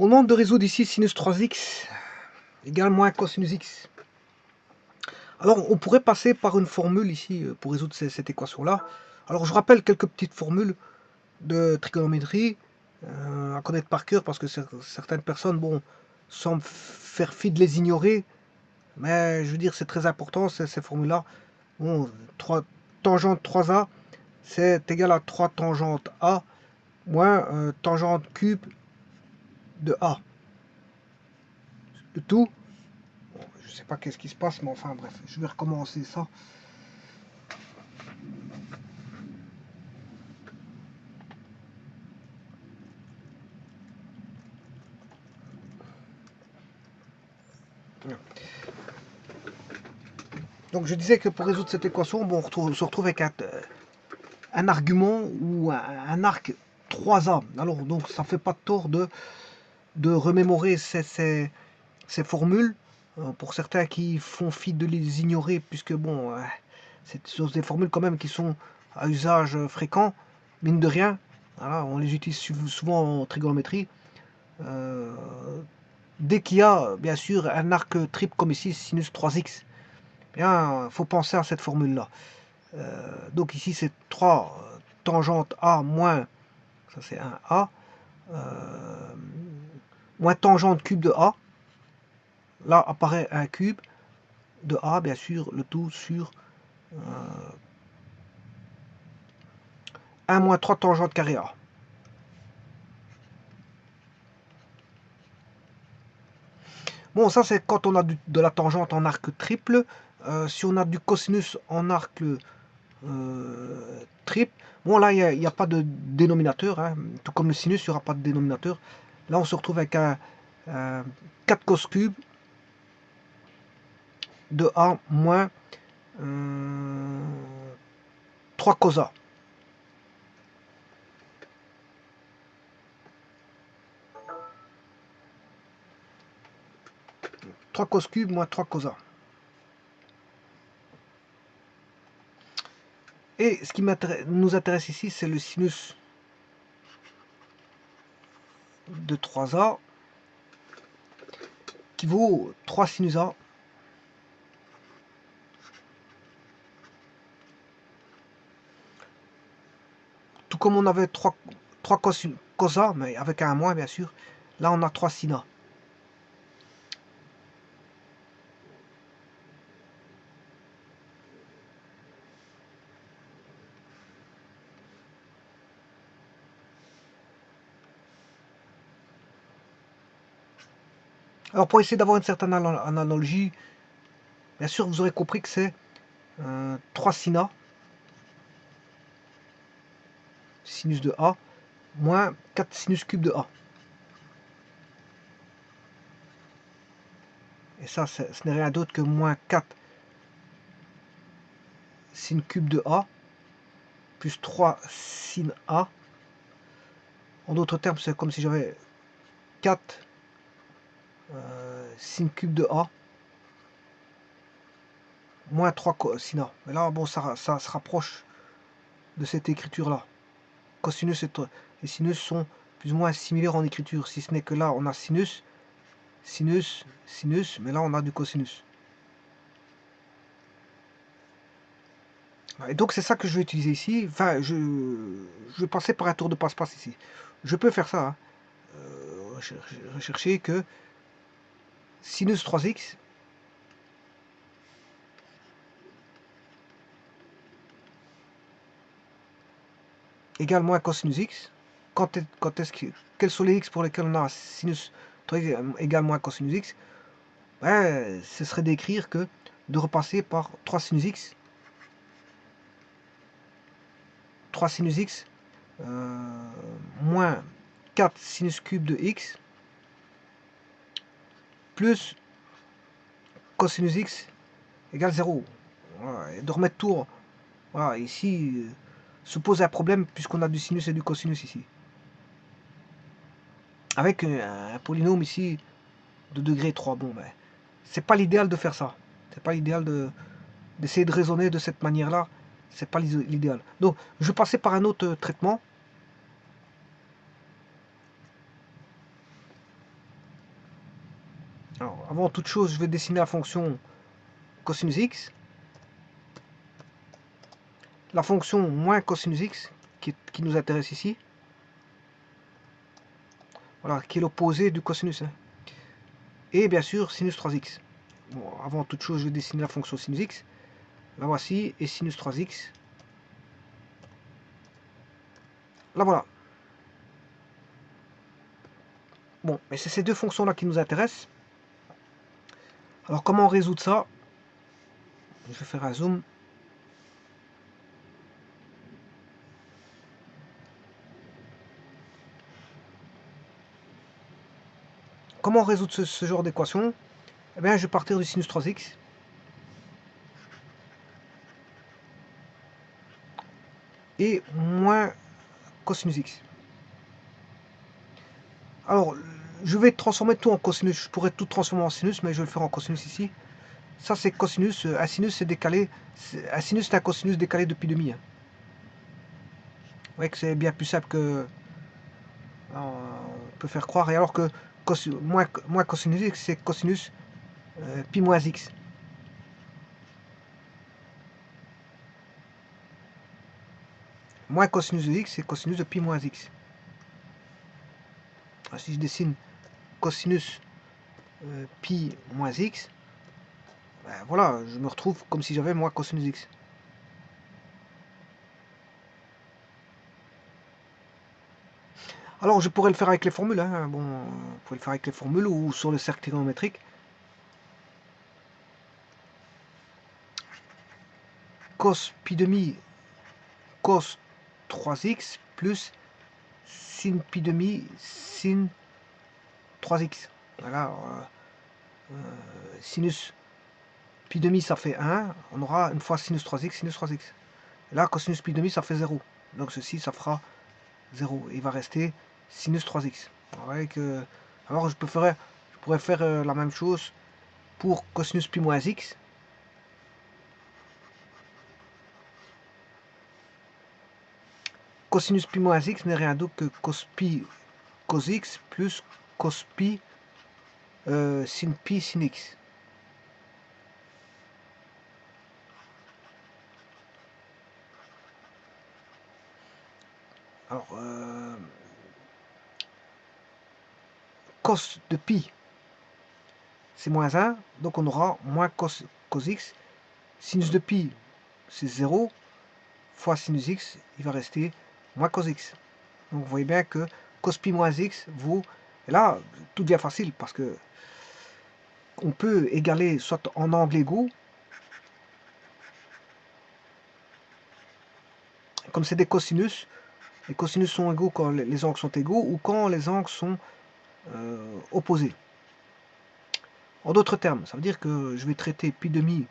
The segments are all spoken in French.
On demande de résoudre ici sinus 3x égale moins cosinus x. Alors, on pourrait passer par une formule ici pour résoudre cette équation-là. Alors, je rappelle quelques petites formules de trigonométrie à connaître par cœur parce que certaines personnes, bon, semblent faire fi de les ignorer. Mais je veux dire, c'est très important ces formules-là. Bon, tangente 3a, c'est égal à 3 tangente a moins tangente cube de a. Le tout. Bon, je sais pas qu'est-ce qui se passe, mais enfin bref, je vais recommencer ça. Donc je disais que pour résoudre cette équation, bon, on se retrouve avec un argument ou un arc 3A. Alors donc ça fait pas de tort de remémorer ces formules. Pour certains qui font fi de les ignorer, puisque bon, c'est des formules quand même qui sont à usage fréquent, mine de rien. Voilà, on les utilise souvent en trigonométrie. Dès qu'il y a bien sûr un arc triple comme ici, sinus 3x, bien, faut penser à cette formule-là. Donc ici c'est 3 tangente A moins, ça c'est un A, moins tangente cube de A. Là apparaît un cube de A, bien sûr, le tout sur 1 moins 3 tangente carré A. Bon, ça c'est quand on a de la tangente en arc triple. Si on a du cosinus en arc triple, bon là il n'y a pas de dénominateur, hein. Tout comme le sinus, il n'y aura pas de dénominateur. Là on se retrouve avec un 4 cos cube de A moins 3 cos A. Trois cos cube moins 3 cos A. Et ce qui nous intéresse ici, c'est le sinus de 3A qui vaut 3 sinus A tout comme on avait 3 cos A, mais avec un moins bien sûr. Là on a 3 sin A. Alors pour essayer d'avoir une certaine analogie, bien sûr vous aurez compris que c'est 3 sin A, sinus de A, moins 4 sinus cube de A. Et ça, ce n'est rien d'autre que moins 4 sin cube de A, plus 3 sin A. En d'autres termes, c'est comme si j'avais 4 sin cube de A, moins 3 sin A. Mais là, bon, ça se rapproche de cette écriture-là. Cosinus et sinus sont plus ou moins similaires en écriture, si ce n'est que là, on a sinus, sinus, sinus, mais là, on a du cosinus. Et donc, c'est ça que je vais utiliser ici. Enfin, je vais passer par un tour de passe-passe ici. Je peux faire ça. Hein. Rechercher que sinus 3x égale moins cosinus x. Quels sont les x pour lesquels on a sinus 3x égale moins cosinus x? Ben, ce serait d'écrire que de repasser par 3 sinus x. 3 sinus x moins 4 sinus cube de x plus cosinus x égale 0. Voilà, et de remettre tout. Voilà, ici se pose un problème puisqu'on a du sinus et du cosinus ici. Avec un polynôme ici de degré 3. Bon, ben, c'est pas l'idéal de faire ça. C'est pas l'idéal d'essayer de raisonner de cette manière-là. C'est pas l'idéal. Donc, je vais passer par un autre traitement. Alors, avant toute chose, je vais dessiner la fonction cosinus x. La fonction moins cosinus x, qui nous intéresse ici. Voilà, qui est l'opposé du cosinus. Hein. Et bien sûr, sinus 3x. Bon, avant toute chose, je vais dessiner la fonction sinus x. La voici, et sinus 3x. Là, voilà. Bon, mais c'est ces deux fonctions-là qui nous intéressent. Alors, comment résoudre ça? Je vais faire un zoom. Comment résoudre ce genre d'équation? Eh bien, je vais partir du sinus 3x. Et moins cosinus x. Alors, je vais transformer tout en cosinus. Je pourrais tout transformer en sinus, mais je vais le faire en cosinus ici. Ça, c'est cosinus. Un sinus, c'est décalé. Un sinus, c'est un cosinus décalé de pi demi. Hein. Vous voyez que c'est bien plus simple que on peut faire croire. Et alors que moins cosinus x, c'est cosinus pi moins x. Moins cosinus de x, c'est cosinus de pi moins x. Alors, si je dessine cosinus pi moins x, ben voilà, je me retrouve comme si j'avais moins cosinus x. Alors, je pourrais le faire avec les formules. Hein. Bon, vous pouvez le faire avec les formules ou sur le cercle trigonométrique. Cos pi demi cos 3x plus sin pi demi sin 3x. Voilà. Sinus pi demi, ça fait 1. On aura une fois sinus 3x, sinus 3x. Et là, cosinus pi demi, ça fait 0. Donc ceci, ça fera 0. Il va rester sinus 3x. Alors je pourrais faire la même chose pour cosinus pi moins x. Cosinus pi moins x n'est rien d'autre que cos pi cos x plus cos pi sin pi sin x. Alors, cos de pi, c'est moins 1, donc on aura moins cos x. Sinus de pi, c'est 0, fois sinus x, il va rester moins cos x. Donc vous voyez bien que cos pi moins x vaut... Et là, tout devient facile, parce que on peut égaler soit en angles égaux, comme c'est des cosinus, les cosinus sont égaux quand les angles sont égaux, ou quand les angles sont opposés. En d'autres termes, ça veut dire que je vais traiter pi demi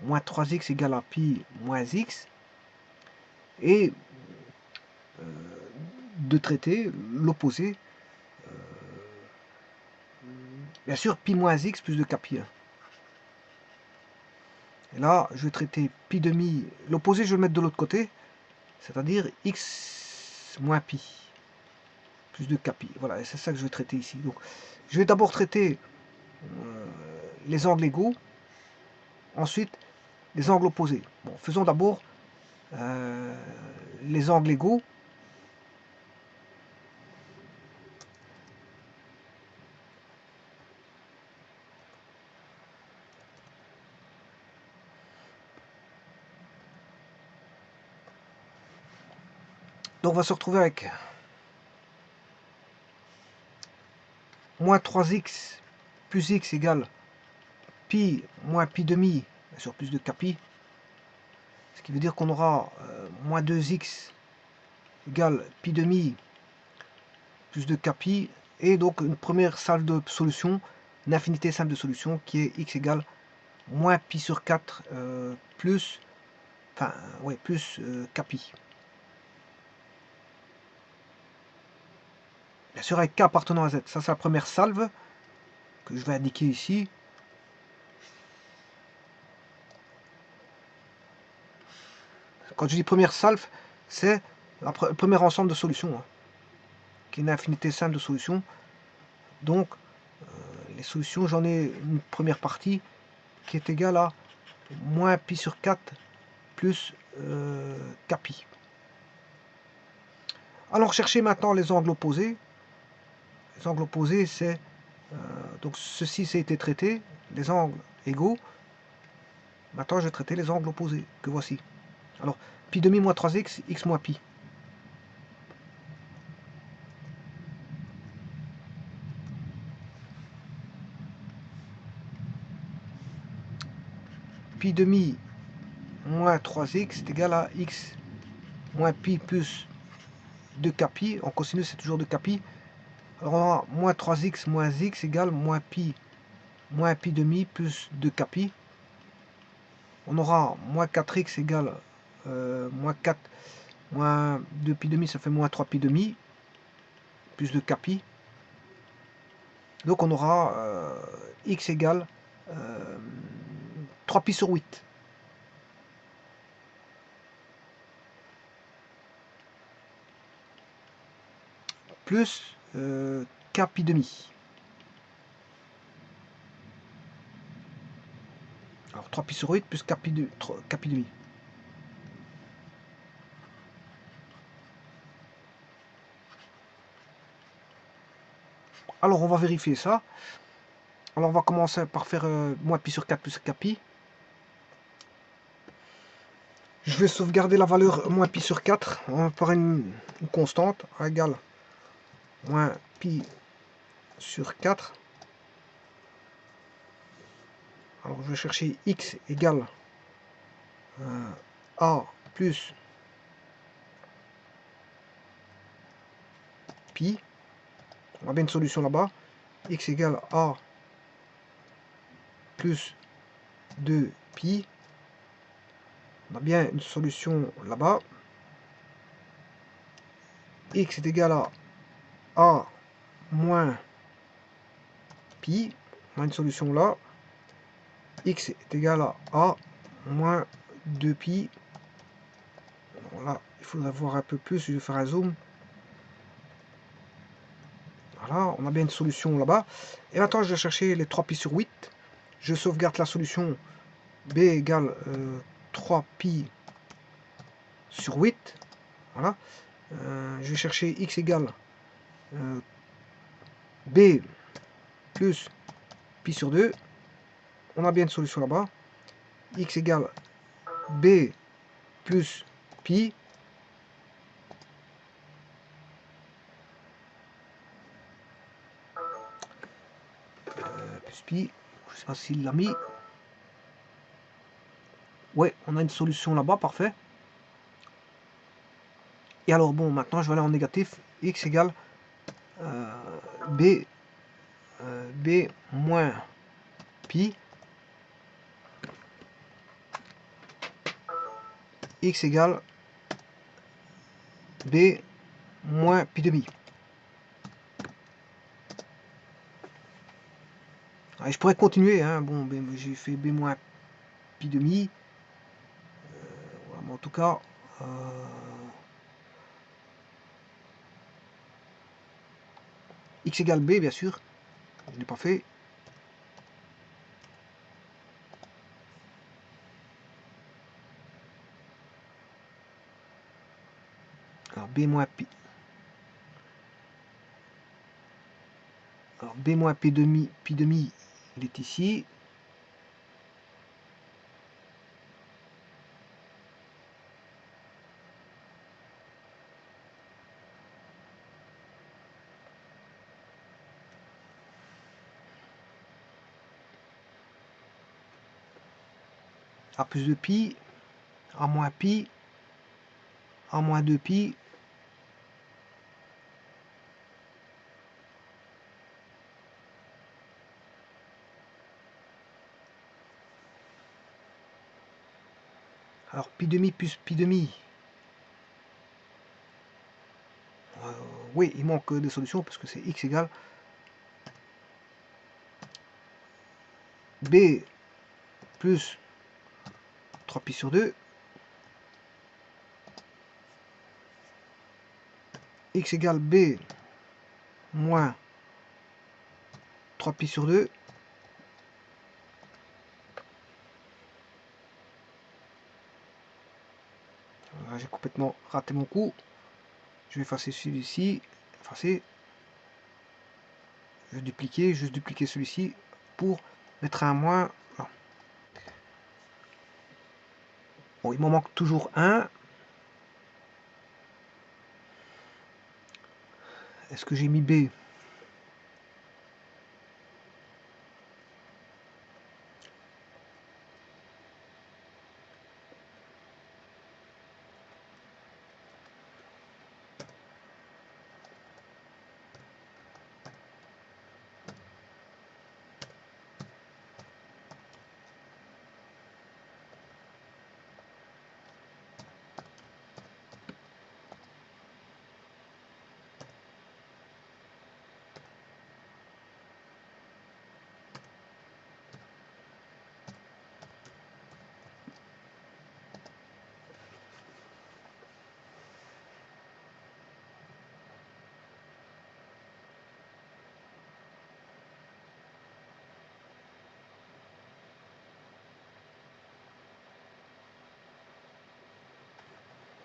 moins 3x égale à pi moins x, et de traiter l'opposé, bien sûr, pi moins x plus de k pi 1. Et là, je vais traiter pi demi, l'opposé, je vais le mettre de l'autre côté, c'est-à-dire x moins pi plus de k pi. Voilà, et c'est ça que je vais traiter ici. Donc, je vais d'abord traiter les angles égaux, ensuite les angles opposés. Bon, faisons d'abord les angles égaux. Donc on va se retrouver avec moins 3x plus x égale pi moins pi demi, bien sûr plus de k pi, ce qui veut dire qu'on aura moins 2x égale pi demi plus de k pi, et donc une première salle de solution, une infinité simple de solution qui est x égale moins pi sur 4 plus, enfin, ouais, plus k pi. Bien sûr avec k appartenant à z, ça c'est la première salve que je vais indiquer ici. Quand je dis première salve, c'est le premier ensemble de solutions, hein, qui est une infinité simple de solutions. Donc, les solutions, j'en ai une première partie qui est égale à moins pi sur 4 plus kpi. Alors cherchez maintenant les angles opposés. Les angles opposés, c'est donc ceci, ça a été traité, les angles égaux. Maintenant, je vais traiter les angles opposés, que voici. Alors, pi demi moins 3x, x moins pi. Pi demi moins 3x est égal à x moins pi plus 2kpi. En cosinus, c'est toujours 2kpi. Alors, on aura moins 3x moins x égale moins pi demi plus 2kpi. On aura moins 4x égale moins 4 moins 2 pi demi, ça fait moins 3 pi demi plus 2 kpi. Donc on aura x égale 3 pi sur 8. Plus k pi demi. Alors 3 pi sur 8 plus k pi demi. Alors on va vérifier ça. Alors on va commencer par faire moins pi sur 4 plus kpi. Je vais sauvegarder la valeur moins pi sur 4 par une constante égale moins pi sur 4. Alors je vais chercher x égale a plus pi. On a bien une solution là-bas. X égale a plus 2 pi. On a bien une solution là-bas. X est égal à a moins pi. On a une solution là. X est égal à a moins 2 pi. Alors là, il faudrait voir un peu plus. Je vais faire un zoom. Voilà, on a bien une solution là-bas. Et maintenant, je vais chercher les 3 pi sur 8. Je sauvegarde la solution b égale 3 pi sur 8. Voilà. Je vais chercher x égale b plus pi sur 2. On a bien une solution là-bas. X égale b plus pi. Plus pi. Je ne sais pas s'il l'a mis. Ouais, on a une solution là-bas, parfait. Et alors, bon, maintenant, je vais aller en négatif. X égale b moins pi. X égale b moins pi demi. Allez, je pourrais continuer, hein. Bon, j'ai fait b moins pi demi. Voilà, en tout cas, x égale b, bien sûr. Je ne l'ai pas fait. Alors b moins pi. Alors b moins pi demi, il est ici. A plus de pi, A moins pi, A moins 2 pi. Alors pi demi plus pi demi. Oui, il manque des solutions parce que c'est x égale b plus 3 pi sur 2. X égale b moins 3 pi sur 2. J'ai complètement raté mon coup. Je vais effacer celui-ci. Effacer. Je vais dupliquer, juste dupliquer celui-ci pour mettre un moins. Bon, il m'en manque toujours un. Est-ce que j'ai mis B?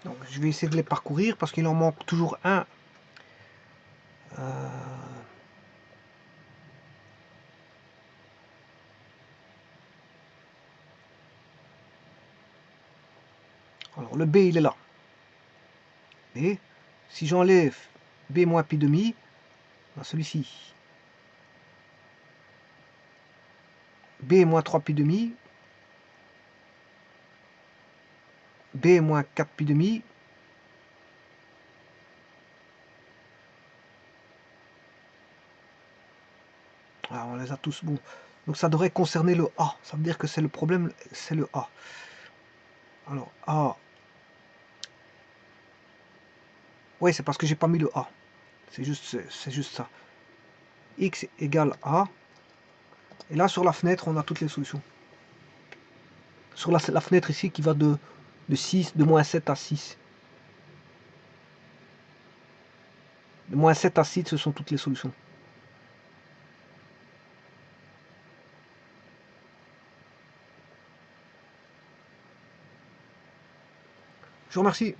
Donc, je vais essayer de les parcourir parce qu'il en manque toujours un. Alors, le B, il est là. B. Si j'enlève B moins pi demi, celui-ci. B moins 3 pi demi. B moins 4 pi demi. Alors, on les a tous. Bon. Donc ça devrait concerner le A. Ça veut dire que c'est le problème, c'est le A. Alors, A. Oui, c'est parce que j'ai pas mis le A. C'est juste ça. X égale A. Et là, sur la fenêtre, on a toutes les solutions. Sur la fenêtre ici qui va de 6, de moins 7 à 6. De moins 7 à 6, ce sont toutes les solutions. Je vous remercie.